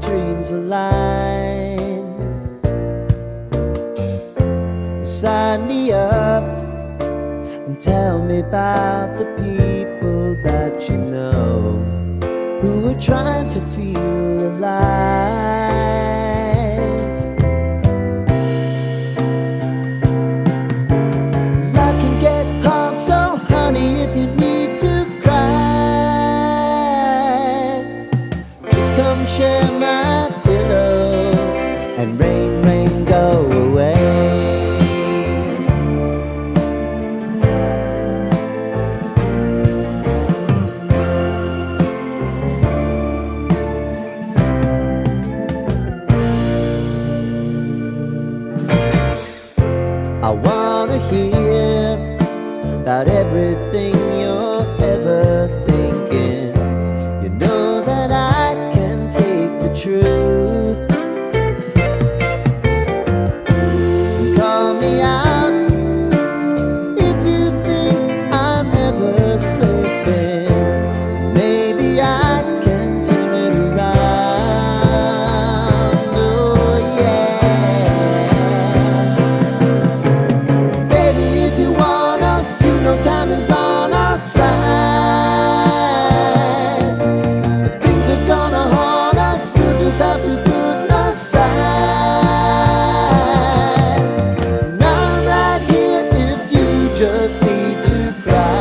dreams align. Sign me up and tell me about the people that you know who are trying to feel alive. Life can get hard, so honey, if you need to cry, just come share my pillow and rain, rain, go away. I wanna hear about everything you're ever thinking. You know that I can take the truth. And call me out if you think I'm ever slipping. Maybe I can turn it around. Oh yeah. Time is on our side. If things are gonna haunt us, we'll just have to put aside. And I'm right here if you just need to cry.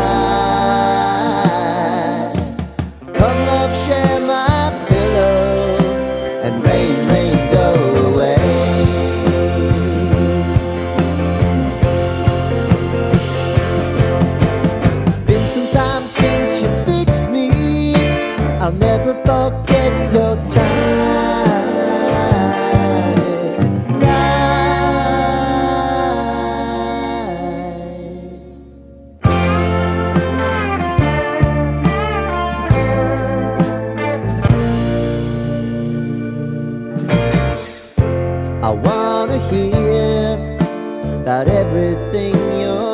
Come love, share my pillow and rain, rain, go away. Since you fixed me, I'll never forget your time. I wanna hear about everything you're